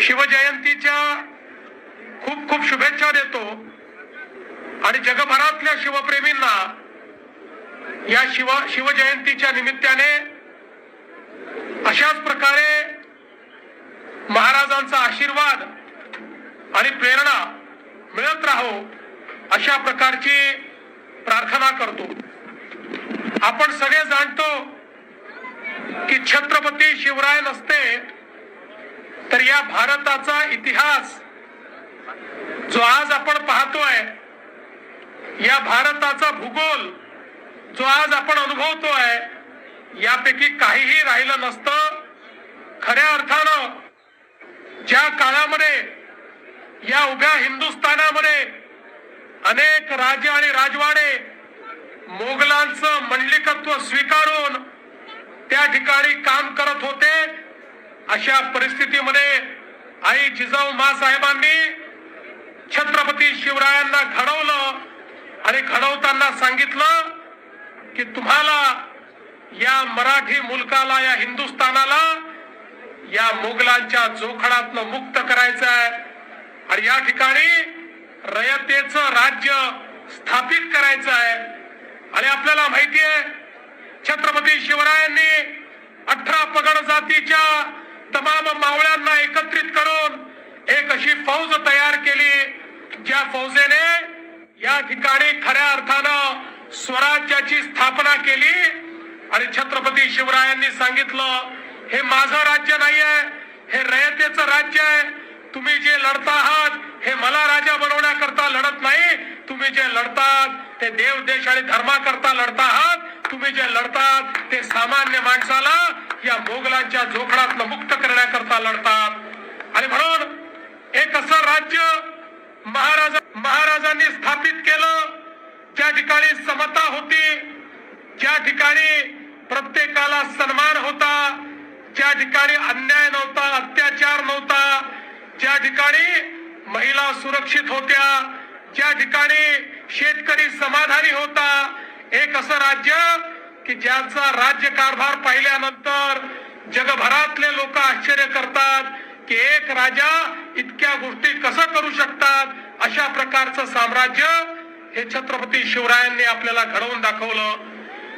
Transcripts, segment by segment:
शिवजयंतीच्या खूप खूप शुभेच्छा देतो आणि जगभरातल्या शिवप्रेमींना या शिवजयंतीच्या निमित्ताने अशाच प्रकारे महाराजांचा आशीर्वाद आणि प्रेरणा मिळत राहो अशा प्रकारची प्रार्थना करतो। आपण सगळे जाणतो की छत्रपती शिवराय नसते तर या भारताचा इतिहास जो आज आपण पाहतोय, या भारताचा भूगोल जो आज आपण अनुभवतोय, यापैकी काहीही राहिलं नसतं। खऱ्या अर्थानं ज्या काळामध्ये या उभ्या हिंदुस्थानामध्ये अनेक राजे आणि राजवाडे मोगलांचं मंडलिकत्व स्वीकारून त्या ठिकाणी काम करत होते, अशा परिस्थितीमध्ये आई जिजाऊ माँसाहेबांनी छत्रपती शिवरायांना घडवलं आणि घडवताना सांगितलं की तुम्हाला या मराठी मुलकाला, या हिंदुस्थानाला या मोगलांच्या जोखडातनं मुक्त करायचं आहे आणि या ठिकाणी रयतेचं राज्य स्थापित करायचं आहे। आणि आपल्याला माहिती आहे छत्रपती शिवरायांनी 18 पगड जातीच्या तमाम मावळ्यांना एकत्रित करून एक अशी फौज तयार केली, ज्या फौजेने या ठिकाणी खऱ्या अर्थानं स्वराज्याची स्थापना केली। आणि छत्रपती शिवरायांनी सांगितलं हे माझं राज्य नाही आहे, हे रयतेचं राज्य आहे। तुम्ही जे लढता आहात हे मला राजा बनवण्याकरता लढत नाही, तुम्ही जे लढतात ते देव देश आणि धर्माकरता लढता आहात, तुम्ही जे लढतात ते सामान्य माणसाला या मोगलांच्या जोखडातनं मुक्त करण्याकरता लढतात। आणि म्हणून एक असं राज्य महाराजांनी स्थापित केलं ज्या ठिकाणी समता होती, ज्या ठिकाणी प्रत्येकाला सन्मान होता, ज्या ठिकाणी अन्याय नव्हता, अत्याचार नव्हता, ज्या ठिकाणी महिला सुरक्षित होत्या, ज्या ठिकाणी शेतकरी समाधानी होता। एक असं राज्य की ज्याचा राज्यकारभार पाहिल्यानंतर जगभरातले लोक आश्चर्य करतात की एक राजा इतक्या गोष्टी कसं करू शकतात। अशा प्रकारचं साम्राज्य हे छत्रपती शिवरायांनी आपल्याला घडवून दाखवलं।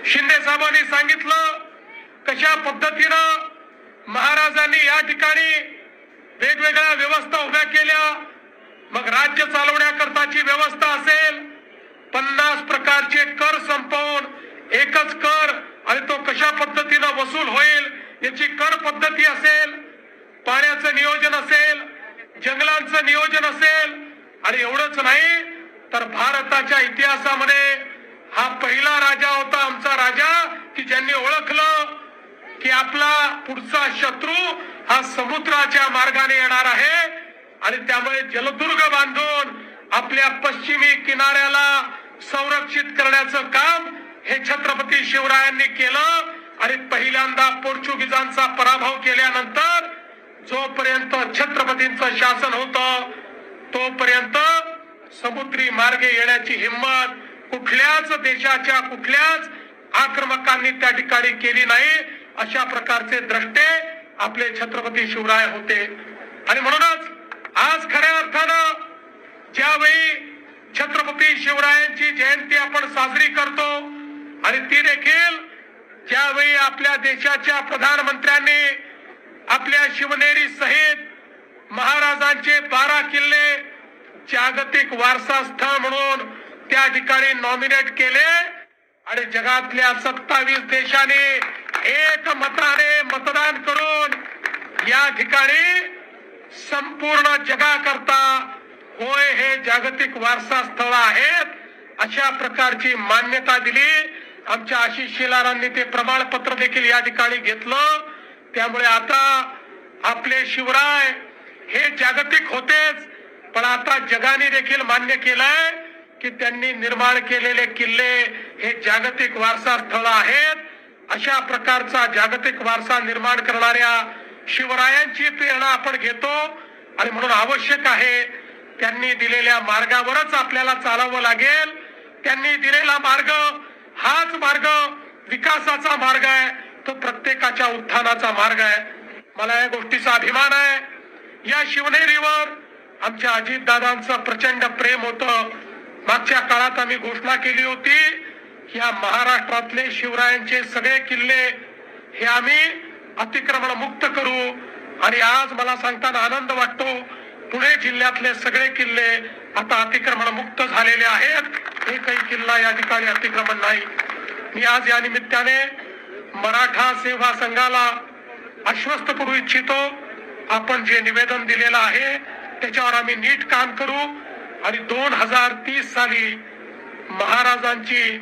शिंदे साहेबांनी सांगितलं कशा पद्धतीनं महाराजांनी या ठिकाणी वेगवेगळ्या व्यवस्था उभ्या केल्या। मग राज्य चालवण्याकरताची व्यवस्था असेल, 50 प्रकारचे कर संपवून एकच कर आणि तो कशा पद्धतीनं वसूल होईल याची कर पद्धती असेल, पाण्याचं नियोजन असेल, जंगलांचं नियोजन असेल। आणि एवढंच नाही तर भारताच्या इतिहासामध्ये हा पहिला राजा होता, आमचा राजा, की ज्यांनी ओळखलं की आपला पुढचा शत्रू हा समुद्राच्या मार्गाने येणार आहे आणि त्यामुळे जलदुर्ग बांधून आपल्या पश्चिमी किनाऱ्याला संरक्षित करण्याचं काम हे छत्रपती शिवरायांनी केलं। आणि पहिल्यांदा पोर्चुगीजांचा पराभव केल्यानंतर जोपर्यंत छत्रपतींचं शासन होतं तोपर्यंत समुद्री मार्गे येण्याची हिम्मत कुठल्याच देशाच्या कुठल्याच आक्रमकांनी त्या ठिकाणी केली नाही। अशा प्रकारचे द्रष्टे आपले छत्रपती शिवराय होते। आणि म्हणूनच आज खऱ्या अर्थानं ज्यावेळी छत्रपती शिवरायांची जयंती आपण साजरी करतो आणि ती देखील ज्यावेळी आपल्या देशाच्या प्रधानमंत्र्यांनी आपल्या शिवनेरी सहित महाराजांचे 12 किल्ले जागतिक वारसा स्थळ म्हणून त्या ठिकाणी नॉमिनेट केले आणि जगातल्या 27 देशांनी एक मताने मतदान करून या ठिकाणी संपूर्ण जगाकरता होय हे जागतिक वारसा स्थळ आहेत अशा प्रकारची मान्यता दिली। आमच्या आशिष शेलारांनी ते प्रमाणपत्र देखील या ठिकाणी घेतलं। त्यामुळे आता आपले शिवराय हे जागतिक होतेच, पण आता जगाने देखील मान्य केलंय की त्यांनी निर्माण केलेले किल्ले हे जागतिक वारसा स्थळ आहेत। अशा प्रकारचा जागतिक वारसा निर्माण करणाऱ्या शिवरायांची प्रेरणा आपण घेतो आणि म्हणून आवश्यक आहे त्यांनी दिलेल्या मार्गावरच आपल्याला चालावं लागेल। त्यांनी दिलेला मार्ग हाच मार्ग विकासाचा मार्ग आहे, तो प्रत्येकाच्या उत्थानाचा मार्ग आहे। मला या गोष्टीचा अभिमान आहे। या शिवनेरीवर आमच्या अजितदादांचं प्रचंड प्रेम होतं. मागच्या काळात आम्ही घोषणा केली होती, या महाराष्ट्रातले शिवरायांचे सगळे किल्ले हे आम्ही अतिक्रमण मुक्त करू. आणि आज मला सांगताना आनंद वाटतो, पुणे जिल्ह्यातले सगळे किल्ले आता अतिक्रमण मुक्त झालेले आहेत. एकही किल्ला या ठिकाणी अतिक्रमण नाही. मी आज या निमित्ताने मराठा सेवा संघाला आश्वस्त करू इच्छितो, आपण जे निवेदन दिलेलं आहे त्याच्यावर आम्ही नीट काम करू आणि 2030 साली महाराजांची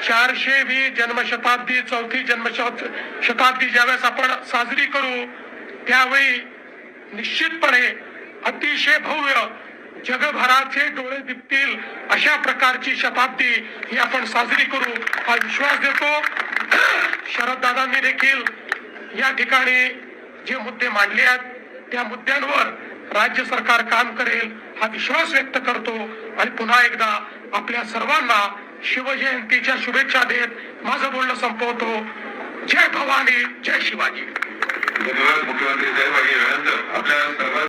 420 जन्मशताब्दी, 4थी जन्मशताब्दी ज्यावेळेस आपण साजरी करू, त्यावेळी निश्चितपणे अतिशय भव्य, जगभराचे डोळे दिपतील अशा प्रकारची शताब्दी ही आपण साजरी करू हा विश्वास देतो. शरददादांनी देखील या ठिकाणी जे मुद्दे मांडले आहेत त्या मुद्द्यांवर राज्य सरकार काम करेल हा विश्वास व्यक्त करतो. आणि पुन्हा एकदा आपल्या सर्वांना शिवजयंतीच्या शुभेच्छा देत माझं बोलणं संपवतो. जय भवानी, जय शिवाजी. धन्यवाद मुख्यमंत्री साहेब. आणि यानंतर आपल्या सर्व